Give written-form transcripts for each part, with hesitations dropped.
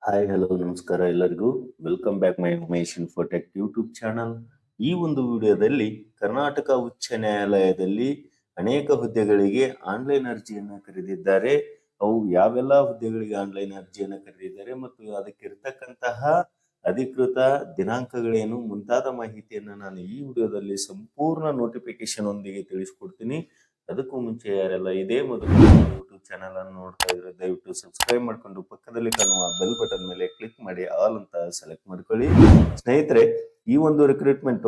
Hi hello ನಮಸ್ಕಾರ ಎಲ್ಲರಿಗೂ. Welcome back my Umesh Infotech YouTube channel. ಈ ಒಂದು ವಿಡಿಯೋದಲ್ಲಿ ಕರ್ನಾಟಕ ಉಚ್ಚ ನ್ಯಾಯಾಲಯದಲ್ಲಿ ಅನೇಕ ಹುದ್ದೆಗಳಿಗೆ ಆನ್ಲೈನ್ ಅರ್ಜಿಯನ್ನು ಕರೆದಿದ್ದಾರೆ. ಅವು ಯಾವೆಲ್ಲ ಹುದ್ದೆಗಳಿಗೆ ಆನ್ಲೈನ್ ಅರ್ಜಿಯನ್ನು ಕರೆದಿದ್ದಾರೆ ಮತ್ತು ಅದಕ್ಕಿರ್ತಕ್ಕಂತಹ ಅಧಿಕೃತ ದಿನಾಂಕಗಳೇನು ಮುಂತಾದ ಮಾಹಿತಿಯನ್ನು ನಾನು ಈ ವಿಡಿಯೋದಲ್ಲಿ ಸಂಪೂರ್ಣ ನೋಟಿಫಿಕೇಶನ್ ಒಂದಿಗೆ ತಿಳಿಸ್ಕೊಡ್ತೀನಿ. ಅದಕ್ಕೂ ಮುಂಚೆ ಯಾರೆಲ್ಲ ಇದೇ ಮೊದಲು ಯೂಟ್ಯೂಬ್ ಚಾನಲ್ ಅನ್ನು ನೋಡ್ತಾ ಇದ್ರೆ ದಯವಿಟ್ಟು ಸಬ್ಸ್ಕ್ರೈಬ್ ಮಾಡ್ಕೊಂಡು ಪಕ್ಕದಲ್ಲಿ ಕಾಣುವ ಬೆಲ್ ಬಟನ್ ಮೇಲೆ ಕ್ಲಿಕ್ ಮಾಡಿ ಆಲ್ ಅಂತ ಸೆಲೆಕ್ಟ್ ಮಾಡ್ಕೊಳ್ಳಿ. ಸ್ನೇಹಿತರೆ, ಈ ಒಂದು ರಿಕ್ರೂಟ್ಮೆಂಟ್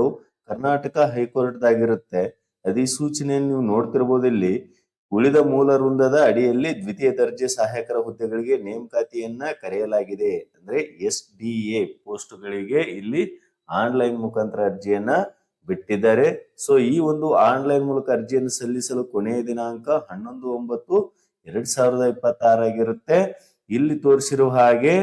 ಕರ್ನಾಟಕ ಹೈಕೋರ್ಟ್ ದಾಗಿರುತ್ತೆ. ಅಧಿಸೂಚನೆಯನ್ನು ನೀವು ನೋಡ್ತಿರ್ಬೋದು. ಇಲ್ಲಿ ಉಳಿದ ಮೂಲ ವೃಂದದ ಅಡಿಯಲ್ಲಿ ದ್ವಿತೀಯ ದರ್ಜೆ ಸಹಾಯಕರ ಹುದ್ದೆಗಳಿಗೆ ನೇಮಕಾತಿಯನ್ನ ಕರೆಯಲಾಗಿದೆ. ಅಂದ್ರೆ SDA ಪೋಸ್ಟ್ಗಳಿಗೆ ಇಲ್ಲಿ ಆನ್ಲೈನ್ ಮುಖಾಂತರ ಅರ್ಜಿಯನ್ನ ಬಿಟ್ಟಿದ್ದಾರೆ. ಸೊ ಈ ಒಂದು ಆನ್ಲೈನ್ ಮೂಲಕ ಅರ್ಜಿಯನ್ನು ಸಲ್ಲಿಸಲು ಕೊನೆಯ ದಿನಾಂಕ 11/9/2026 ಆಗಿರುತ್ತೆ. ಇಲ್ಲಿ ತೋರಿಸಿರುವ ಹಾಗೆ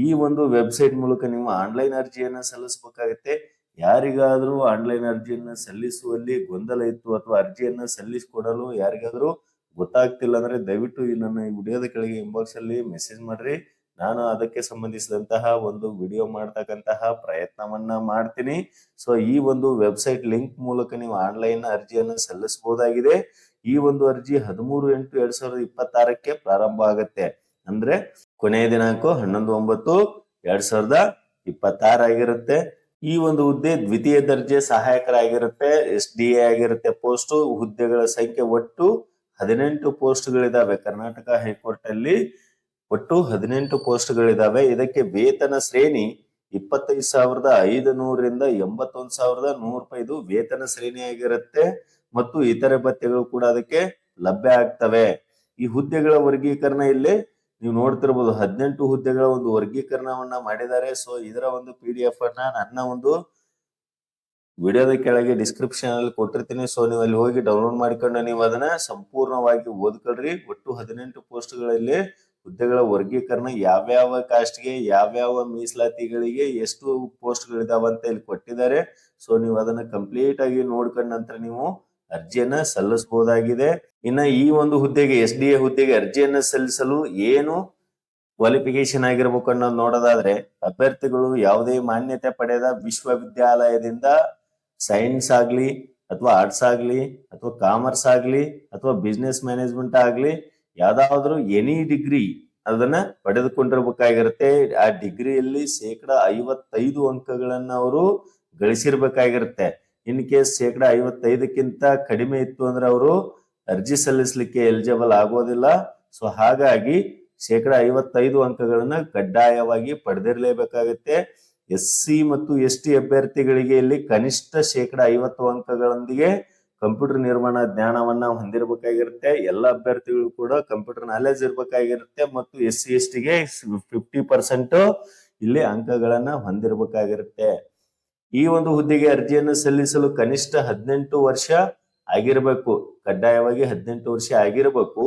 ಈ ಒಂದು ವೆಬ್ಸೈಟ್ ಮೂಲಕ ನೀವು ಆನ್ಲೈನ್ ಅರ್ಜಿಯನ್ನ ಸಲ್ಲಿಸಬೇಕಾಗುತ್ತೆ. ಯಾರಿಗಾದ್ರೂ ಆನ್ಲೈನ್ ಅರ್ಜಿಯನ್ನ ಸಲ್ಲಿಸುವಲ್ಲಿ ಗೊಂದಲ ಇತ್ತು ಅಥವಾ ಅರ್ಜಿಯನ್ನ ಸಲ್ಲಿಸಿಕೊಡಲು ಯಾರಿಗಾದ್ರೂ ಗೊತ್ತಾಗ್ತಿಲ್ಲ ಅಂದ್ರೆ ದಯವಿಟ್ಟು ಈ ನನ್ನ ಈ ವಿಡಿಯೋದ ಕೆಳಗೆ ಇನ್ಬಾಕ್ಸ್ ಅಲ್ಲಿ ಮೆಸೇಜ್ ಮಾಡ್ರಿ. ನಾನು ಅದಕ್ಕೆ ಸಂಬಂಧಿಸಿದಂತಹ ಒಂದು ವಿಡಿಯೋ ಮಾಡ್ತಕ್ಕಂತಹ ಪ್ರಯತ್ನವನ್ನ ಮಾಡ್ತೀನಿ. ಸೊ ಈ ಒಂದು ವೆಬ್ಸೈಟ್ ಲಿಂಕ್ ಮೂಲಕ ನೀವು ಆನ್ಲೈನ್ ಅರ್ಜಿಯನ್ನು ಸಲ್ಲಿಸಬಹುದಾಗಿದೆ. ಈ ಒಂದು ಅರ್ಜಿ 13/8/2026 ಪ್ರಾರಂಭ ಆಗುತ್ತೆ. ಅಂದ್ರೆ ಕೊನೆಯ ದಿನಾಂಕ 11/9/2026 ಆಗಿರುತ್ತೆ. ಈ ಒಂದು ಹುದ್ದೆ ದ್ವಿತೀಯ ದರ್ಜೆ ಸಹಾಯಕರಾಗಿರುತ್ತೆ. SDA ಆಗಿರುತ್ತೆ. ಪೋಸ್ಟ್ ಹುದ್ದೆಗಳ ಸಂಖ್ಯೆ ಒಟ್ಟು 18 ಪೋಸ್ಟ್ಗಳಿದಾವೆ. ಕರ್ನಾಟಕ ಹೈಕೋರ್ಟ್ ಅಲ್ಲಿ ಒಟ್ಟು 18 ಪೋಸ್ಟ್ಗಳಿದಾವೆ. ಇದಕ್ಕೆ ವೇತನ ಶ್ರೇಣಿ 25,500 81,100 ರೂಪಾಯಿ ವೇತನ ಶ್ರೇಣಿ ಆಗಿರುತ್ತೆ ಮತ್ತು ಇತರೆ ಭತ್ಯೆಗಳು ಕೂಡ ಅದಕ್ಕೆ ಲಭ್ಯ ಆಗ್ತವೆ. ಈ ಹುದ್ದೆಗಳ ವರ್ಗೀಕರಣ ಇಲ್ಲಿ ನೀವು ನೋಡ್ತಿರ್ಬೋದು. 18 ಹುದ್ದೆಗಳ ಒಂದು ವರ್ಗೀಕರಣವನ್ನ ಮಾಡಿದ್ದಾರೆ. ಸೊ ಇದರ ಒಂದು PDF ಅನ್ನ ನನ್ನ ಒಂದು ವಿಡಿಯೋದ ಕೆಳಗೆ ಡಿಸ್ಕ್ರಿಪ್ಷನ್ ಅಲ್ಲಿ ಕೊಟ್ಟಿರ್ತೀನಿ. ಸೊ ನೀವು ಅಲ್ಲಿ ಹೋಗಿ ಡೌನ್ಲೋಡ್ ಮಾಡಿಕೊಂಡು ನೀವು ಅದನ್ನ ಸಂಪೂರ್ಣವಾಗಿ ಓದ್ಕೊಳ್ರಿ. ಒಟ್ಟು 18 ಪೋಸ್ಟ್ಗಳಲ್ಲಿ ಹುದ್ದೆಗಳ ವರ್ಗೀಕರಣ ಯಾವ್ಯಾವ ಕಾಸ್ಟ್ಗೆ ಯಾವ್ಯಾವ ಮೀಸಲಾತಿಗಳಿಗೆ ಎಷ್ಟು ಪೋಸ್ಟ್ಗಳಿದಾವ ಅಂತ ಇಲ್ಲಿ ಕೊಟ್ಟಿದ್ದಾರೆ. ಸೊ ನೀವು ಅದನ್ನ ಕಂಪ್ಲೀಟ್ ಆಗಿ ನೋಡ್ಕೊಂಡ ನಂತರ ನೀವು ಅರ್ಜಿಯನ್ನ ಸಲ್ಲಿಸಬಹುದಾಗಿದೆ. ಇನ್ನ ಈ ಒಂದು ಹುದ್ದೆಗೆ SDA ಹುದ್ದೆಗೆ ಅರ್ಜಿಯನ್ನ ಸಲ್ಲಿಸಲು ಏನು ಕ್ವಾಲಿಫಿಕೇಶನ್ ಆಗಿರ್ಬೇಕು ಅನ್ನೋದು ನೋಡೋದಾದ್ರೆ, ಅಭ್ಯರ್ಥಿಗಳು ಯಾವುದೇ ಮಾನ್ಯತೆ ಪಡೆದ ವಿಶ್ವವಿದ್ಯಾಲಯದಿಂದ ಸೈನ್ಸ್ ಆಗ್ಲಿ ಅಥವಾ ಆರ್ಟ್ಸ್ ಆಗ್ಲಿ ಅಥವಾ ಕಾಮರ್ಸ್ ಆಗ್ಲಿ ಅಥವಾ ಬಿಸ್ನೆಸ್ ಮ್ಯಾನೇಜ್ಮೆಂಟ್ ಆಗ್ಲಿ ಯಾವ್ದಾದ್ರು ಎನಿ ಡಿಗ್ರಿ ಅದನ್ನ ಪಡೆದುಕೊಂಡಿರ್ಬೇಕಾಗಿರುತ್ತೆ. ಆ ಡಿಗ್ರಿಯಲ್ಲಿ 55% ಅಂಕಗಳನ್ನ ಅವರು ಗಳಿಸಿರ್ಬೇಕಾಗಿರುತ್ತೆ. ಇನ್ ಕೇಸ್ 55%ಕ್ಕಿಂತ ಕಡಿಮೆ ಇತ್ತು ಅಂದ್ರೆ ಅವರು ಅರ್ಜಿ ಸಲ್ಲಿಸಲಿಕ್ಕೆ ಎಲಿಜಿಬಲ್ ಆಗೋದಿಲ್ಲ. ಸೊ ಹಾಗಾಗಿ 55% ಅಂಕಗಳನ್ನ ಕಡ್ಡಾಯವಾಗಿ ಪಡೆದಿರಲೇಬೇಕಾಗುತ್ತೆ. SC ಮತ್ತು ST ಅಭ್ಯರ್ಥಿಗಳಿಗೆ ಇಲ್ಲಿ ಕನಿಷ್ಠ 50 ಅಂಕಗಳೊಂದಿಗೆ ಕಂಪ್ಯೂಟರ್ ನಿರ್ವಹಣಾ ಜ್ಞಾನವನ್ನ ಹೊಂದಿರಬೇಕಾಗಿರುತ್ತೆ. ಎಲ್ಲ ಅಭ್ಯರ್ಥಿಗಳು ಕೂಡ ಕಂಪ್ಯೂಟರ್ ನಾಲೆಜ್ ಇರ್ಬೇಕಾಗಿರುತ್ತೆ ಮತ್ತು SC STಗೆ 50% ಇಲ್ಲಿ ಅಂಕಗಳನ್ನ ಹೊಂದಿರಬೇಕಾಗಿರುತ್ತೆ. ಈ ಒಂದು ಹುದ್ದೆಗೆ ಅರ್ಜಿಯನ್ನು ಸಲ್ಲಿಸಲು ಕನಿಷ್ಠ 18 ವರ್ಷ ಆಗಿರ್ಬೇಕು. ಕಡ್ಡಾಯವಾಗಿ 18 ವರ್ಷ ಆಗಿರ್ಬೇಕು.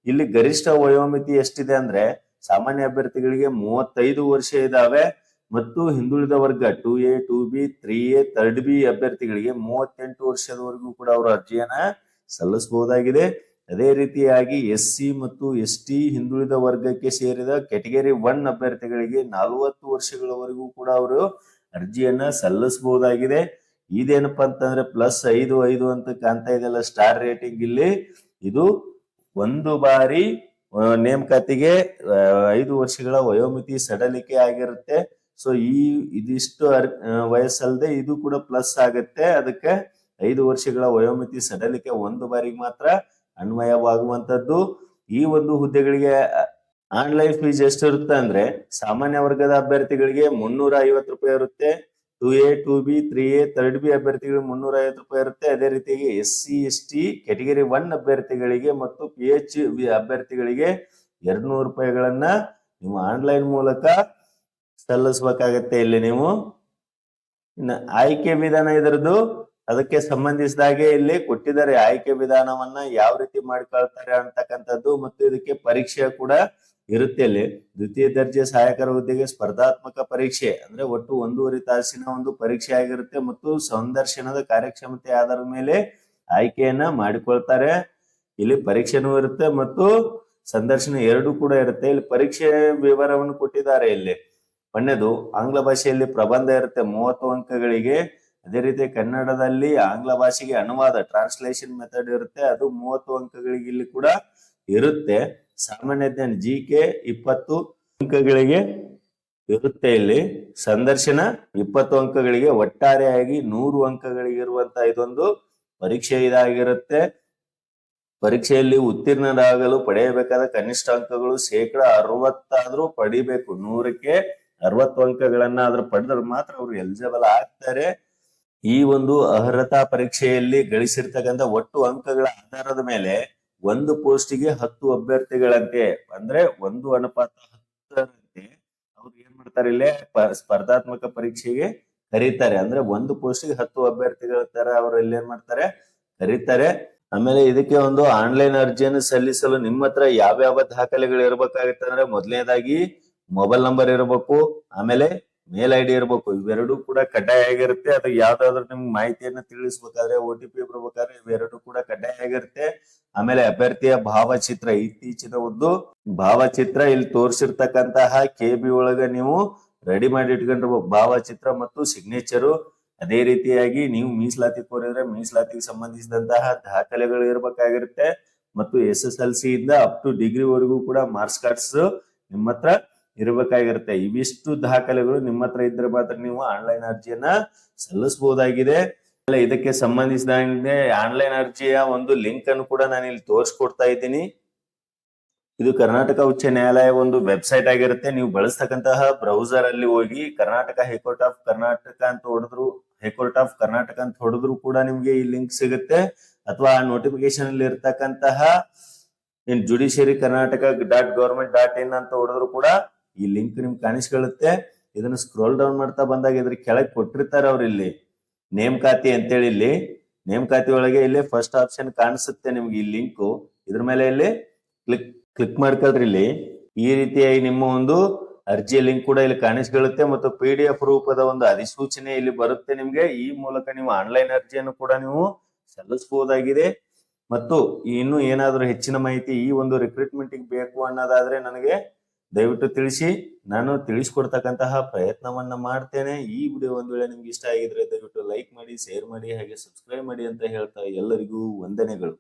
ಇಲ್ಲಿ ಗರಿಷ್ಠ ವಯೋಮಿತಿ ಎಷ್ಟಿದೆ ಅಂದ್ರೆ ಸಾಮಾನ್ಯ ಅಭ್ಯರ್ಥಿಗಳಿಗೆ 35 ವರ್ಷ ಇದಾವೆ ಮತ್ತು ಹಿಂದುಳಿದ ವರ್ಗ 2A 2B 3A 3B ಅಭ್ಯರ್ಥಿಗಳಿಗೆ 38 ವರ್ಷದವರೆಗೂ ಕೂಡ ಅವರು ಅರ್ಜಿಯನ್ನ ಸಲ್ಲಿಸಬಹುದಾಗಿದೆ. ಅದೇ ರೀತಿಯಾಗಿ SC ಮತ್ತು ST ಹಿಂದುಳಿದ ವರ್ಗಕ್ಕೆ ಸೇರಿದ ಕ್ಯಾಟಗರಿ 1 ಅಭ್ಯರ್ಥಿಗಳಿಗೆ 40 ವರ್ಷಗಳವರೆಗೂ ಕೂಡ ಅವರು ಅರ್ಜಿಯನ್ನ ಸಲ್ಲಿಸಬಹುದಾಗಿದೆ. ಇದೇನಪ್ಪಾ ಅಂತಂದ್ರೆ +5 ಅಂತ ಕಾಣ್ತಾ ಇದೆಯಲ್ಲ ಸ್ಟಾರ್ ರೇಟಿಂಗ್. ಇಲ್ಲಿ ಇದು ಒಂದು ಬಾರಿ ನೇಮಕಾತಿಗೆ 5 ವರ್ಷಗಳ ವಯೋಮಿತಿ ಸಡಲಿಕೆ ಆಗಿರುತ್ತೆ. ಸೊ ಇದಿಷ್ಟು ವಯಸ್ಸಲ್ಲದೆ ಇದು ಕೂಡ ಪ್ಲಸ್ ಆಗುತ್ತೆ. ಅದಕ್ಕೆ 5 ವರ್ಷಗಳ ವಯೋಮಿತಿ ಸಡಲಿಕೆ ಒಂದು ಬಾರಿಗೆ ಮಾತ್ರ ಅನ್ವಯವಾಗುವಂತದ್ದು. ಈ ಒಂದು ಹುದ್ದೆಗಳಿಗೆ ಆನ್ಲೈನ್ ಫೀಸ್ ಎಷ್ಟಿರುತ್ತೆ ಅಂದ್ರೆ ಸಾಮಾನ್ಯ ವರ್ಗದ ಅಭ್ಯರ್ಥಿಗಳಿಗೆ 350 ರೂಪಾಯಿ ಇರುತ್ತೆ. 2A 2B 3A 3B ಅಭ್ಯರ್ಥಿಗಳಿಗೆ 350 ರೂಪಾಯಿ ಇರುತ್ತೆ. ಅದೇ ರೀತಿಯಾಗಿ SC ST ಕ್ಯಾಟಗರಿ 1 ಅಭ್ಯರ್ಥಿಗಳಿಗೆ ಮತ್ತು PH ಅಭ್ಯರ್ಥಿಗಳಿಗೆ 200 ರೂಪಾಯಿಗಳನ್ನ ನೀವು ಆನ್ಲೈನ್ ಮೂಲಕ ಸಲ್ಲಿಸಬೇಕಾಗತ್ತೆ. ಇಲ್ಲಿ ನೀವು ಇನ್ನು ಆಯ್ಕೆ ವಿಧಾನ ಇದರದ್ದು ಅದಕ್ಕೆ ಸಂಬಂಧಿಸಿದಾಗೆ ಇಲ್ಲಿ ಕೊಟ್ಟಿದ್ದಾರೆ. ಆಯ್ಕೆ ವಿಧಾನವನ್ನ ಯಾವ ರೀತಿ ಮಾಡ್ಕೊಳ್ತಾರೆ ಅಂತಕ್ಕಂಥದ್ದು ಮತ್ತು ಇದಕ್ಕೆ ಪರೀಕ್ಷೆ ಕೂಡ ಇರುತ್ತೆ. ಇಲ್ಲಿ ದ್ವಿತೀಯ ದರ್ಜೆ ಸಹಾಯಕರ ಹುದ್ದೆಗೆ ಸ್ಪರ್ಧಾತ್ಮಕ ಪರೀಕ್ಷೆ ಅಂದ್ರೆ ಒಟ್ಟು 1.5 ತಾಸಿನ ಒಂದು ಪರೀಕ್ಷೆ ಆಗಿರುತ್ತೆ ಮತ್ತು ಸಂದರ್ಶನದ ಕಾರ್ಯಕ್ಷಮತೆ ಆಧಾರದ ಮೇಲೆ ಆಯ್ಕೆಯನ್ನ ಮಾಡಿಕೊಳ್ತಾರೆ. ಇಲ್ಲಿ ಪರೀಕ್ಷೆನೂ ಇರುತ್ತೆ ಮತ್ತು ಸಂದರ್ಶನ ಎರಡು ಕೂಡ ಇರುತ್ತೆ. ಇಲ್ಲಿ ಪರೀಕ್ಷೆ ವಿವರವನ್ನು ಕೊಟ್ಟಿದ್ದಾರೆ. ಇಲ್ಲಿ ಒಂದನೇದು ಆಂಗ್ಲ ಭಾಷೆಯಲ್ಲಿ ಪ್ರಬಂಧ ಇರುತ್ತೆ 30 ಅಂಕಗಳಿಗೆ. ಅದೇ ರೀತಿ ಕನ್ನಡದಲ್ಲಿ ಆಂಗ್ಲ ಭಾಷೆಗೆ ಅನುವಾದ ಟ್ರಾನ್ಸ್ಲೇಷನ್ ಮೆಥಡ್ ಇರುತ್ತೆ, ಅದು 30 ಅಂಕಗಳಿಗೆ ಇಲ್ಲಿ ಕೂಡ ಇರುತ್ತೆ. ಸಾಮಾನ್ಯ ಜ್ಞಾನ GK 20 ಅಂಕಗಳಿಗೆ ಇರುತ್ತೆ. ಇಲ್ಲಿ ಸಂದರ್ಶನ 20 ಅಂಕಗಳಿಗೆ, ಒಟ್ಟಾರೆಯಾಗಿ 100 ಅಂಕಗಳಿಗೆ ಇರುವಂತಹ ಇದೊಂದು ಪರೀಕ್ಷೆ ಇದಾಗಿರುತ್ತೆ. ಪರೀಕ್ಷೆಯಲ್ಲಿ ಉತ್ತೀರ್ಣರಾಗಲು ಪಡೆಯಬೇಕಾದ ಕನಿಷ್ಠ ಅಂಕಗಳು 60% ಆದ್ರೂ ಪಡಿಬೇಕು. 100ಕ್ಕೆ 60 ಅಂಕಗಳನ್ನಾದ್ರೂ ಪಡೆದ್ರೆ ಮಾತ್ರ ಅವ್ರು ಎಲಿಜಿಬಲ್ ಆಗ್ತಾರೆ. ಈ ಒಂದು ಅರ್ಹತಾ ಪರೀಕ್ಷೆಯಲ್ಲಿ ಗಳಿಸಿರ್ತಕ್ಕಂಥ ಒಟ್ಟು ಅಂಕಗಳ ಆಧಾರದ ಮೇಲೆ ಒಂದು ಪೋಸ್ಟಿಗೆ 10 ಅಭ್ಯರ್ಥಿಗಳಂತೆ, ಅಂದ್ರೆ 1:10 ಅವ್ರು ಏನ್ ಮಾಡ್ತಾರೆ, ಇಲ್ಲೇ ಸ್ಪರ್ಧಾತ್ಮಕ ಪರೀಕ್ಷೆಗೆ ಕರೀತಾರೆ. ಅಂದ್ರೆ ಒಂದು ಪೋಸ್ಟಿಗೆ 10 ಅಭ್ಯರ್ಥಿಗಳ ತರ ಅವ್ರು ಇಲ್ಲಿ ಏನ್ ಮಾಡ್ತಾರೆ, ಕರೀತಾರೆ. ಆಮೇಲೆ ಇದಕ್ಕೆ ಒಂದು ಆನ್ಲೈನ್ ಅರ್ಜಿಯನ್ನು ಸಲ್ಲಿಸಲು ನಿಮ್ಮ ಹತ್ರ ಯಾವ್ಯಾವ ದಾಖಲೆಗಳು ಇರ್ಬೇಕಾಗುತ್ತೆ ಅಂದ್ರೆ, ಮೊದಲನೇದಾಗಿ ಮೊಬೈಲ್ ನಂಬರ್ ಇರಬೇಕು, ಆಮೇಲೆ ಮೇಲ್ ID ಇರಬೇಕು. ಇವೆರಡು ಕೂಡ ಕಡ್ಡಾಯ ಆಗಿರುತ್ತೆ. ಅದು ಯಾವ್ದಾದ್ರು ನಿಮ್ಗೆ ಮಾಹಿತಿಯನ್ನ ತಿಳಿಸ್ಬೇಕಾದ್ರೆ, OTP ಬರ್ಬೇಕಾದ್ರೆ ಇವೆರಡು ಕೂಡ ಕಡ್ಡಾಯ ಆಗಿರುತ್ತೆ. ಆಮೇಲೆ ಅಭ್ಯರ್ಥಿಯ ಭಾವಚಿತ್ರ, ಇತ್ತೀಚಿನ ಒಂದು ಭಾವಚಿತ್ರ ಇಲ್ಲಿ ತೋರಿಸಿರ್ತಕ್ಕಂತಹ KB ಒಳಗ ನೀವು ರೆಡಿ ಮಾಡಿ ಇಟ್ಕೊಂಡಿರ್ಬೇಕು, ಭಾವಚಿತ್ರ ಮತ್ತು ಸಿಗ್ನೇಚರು. ಅದೇ ರೀತಿಯಾಗಿ ನೀವು ಮೀಸಲಾತಿ ಕೋರಿದ್ರೆ ಮೀಸಲಾತಿಗೆ ಸಂಬಂಧಿಸಿದಂತಹ ದಾಖಲೆಗಳು ಇರ್ಬೇಕಾಗಿರುತ್ತೆ. ಮತ್ತು SSLC ಇಂದ ಅಪ್ ಟು ಡಿಗ್ರಿ ವರೆಗೂ ಕೂಡ ಮಾರ್ಕ್ಸ್ ಕಾರ್ಡ್ಸ್ ನಿಮ್ಮ ಹತ್ರ ಇರಬೇಕಾಗಿರುತ್ತೆ. ಇವಿಷ್ಟು ದಾಖಲೆಗಳು ನಿಮ್ಮ ಹತ್ರ ಇದ್ರೆ ಮಾತ್ರ ನೀವು ಆನ್ಲೈನ್ ಅರ್ಜಿಯನ್ನ ಸಲ್ಲಿಸಬಹುದಾಗಿದೆ. ಇದಕ್ಕೆ ಸಂಬಂಧಿಸಿದಂತೆ ಆನ್ಲೈನ್ ಅರ್ಜಿಯ ಒಂದು ಲಿಂಕ್ ಅನ್ನು ಕೂಡ ನಾನು ಇಲ್ಲಿ ತೋರಿಸ್ಕೊಡ್ತಾ ಇದ್ದೀನಿ. ಇದು ಕರ್ನಾಟಕ ಉಚ್ಚ ನ್ಯಾಯಾಲಯ ಒಂದು ವೆಬ್ಸೈಟ್ ಆಗಿರುತ್ತೆ. ನೀವು ಬಳಸ್ತಕ್ಕಂತಹ ಬ್ರೌಸರ್ ಅಲ್ಲಿ ಹೋಗಿ ಕರ್ನಾಟಕ ಹೈಕೋರ್ಟ್ ಆಫ್ ಕರ್ನಾಟಕ ಅಂತ ಹೊಡೆದ್ರು ಕೂಡ ನಿಮ್ಗೆ ಈ ಲಿಂಕ್ ಸಿಗುತ್ತೆ. ಅಥವಾ ನೋಟಿಫಿಕೇಶನ್ ಅಲ್ಲಿ ಇರ್ತಕ್ಕಂತಹ ಜುಡಿಷಿಯರಿ kernataka.government.in ಅಂತ ಹೊಡೆದ್ರು ಕೂಡ ಈ ಲಿಂಕ್ ನಿಮ್ಗೆ ಕಾಣಿಸ್ಕೊಳ್ಳುತ್ತೆ. ಇದನ್ನ ಸ್ಕ್ರೋಲ್ ಡೌನ್ ಮಾಡ್ತಾ ಬಂದಾಗ ಇದ್ರ ಕೆಳಗೆ ಕೊಟ್ಟಿರ್ತಾರೆ ಅವ್ರು ಇಲ್ಲಿ ನೇಮಕಾತಿ ಅಂತೇಳಿ. ಇಲ್ಲಿ ನೇಮಕಾತಿ ಒಳಗೆ ಇಲ್ಲಿ ಫಸ್ಟ್ ಆಪ್ಷನ್ ಕಾಣಿಸುತ್ತೆ ನಿಮ್ಗೆ ಈ ಲಿಂಕ್. ಇದ್ರ ಮೇಲೆ ಇಲ್ಲಿ ಕ್ಲಿಕ್ ಮಾಡ್ಕೊಳ್ರಿ. ಇಲ್ಲಿ ಈ ರೀತಿಯಾಗಿ ನಿಮ್ಮ ಒಂದು ಅರ್ಜಿಯ ಲಿಂಕ್ ಕೂಡ ಇಲ್ಲಿ ಕಾಣಿಸ್ಕೊಳ್ಳುತ್ತೆ. ಮತ್ತು PDF ರೂಪದ ಒಂದು ಅಧಿಸೂಚನೆ ಇಲ್ಲಿ ಬರುತ್ತೆ ನಿಮ್ಗೆ. ಈ ಮೂಲಕ ನೀವು ಆನ್ಲೈನ್ ಅರ್ಜಿಯನ್ನು ಕೂಡ ನೀವು ಸಲ್ಲಿಸಬಹುದಾಗಿದೆ. ಮತ್ತು ಇನ್ನು ಏನಾದ್ರೂ ಹೆಚ್ಚಿನ ಮಾಹಿತಿ ಈ ಒಂದು ರಿಕ್ರೂಟ್ಮೆಂಟ್ ಬೇಕು ಅನ್ನೋದಾದ್ರೆ ನನಗೆ ದಯವಿಟ್ಟು ತಿಳಿಸಿ, ನಾನು ತಿಳಿಸ್ಕೊಡ್ತಕ್ಕಂತಹ ಪ್ರಯತ್ನವನ್ನ ಮಾಡ್ತೇನೆ. ಈ ವಿಡಿಯೋ ಒಂದ್ ವೇಳೆ ನಿಮ್ಗೆ ಇಷ್ಟ ಆಗಿದ್ರೆ ದಯವಿಟ್ಟು ಲೈಕ್ ಮಾಡಿ, ಶೇರ್ ಮಾಡಿ, ಹಾಗೆ ಸಬ್ಸ್ಕ್ರೈಬ್ ಮಾಡಿ ಅಂತ ಹೇಳ್ತಾ ಎಲ್ಲರಿಗೂ ವಂದನೆಗಳು.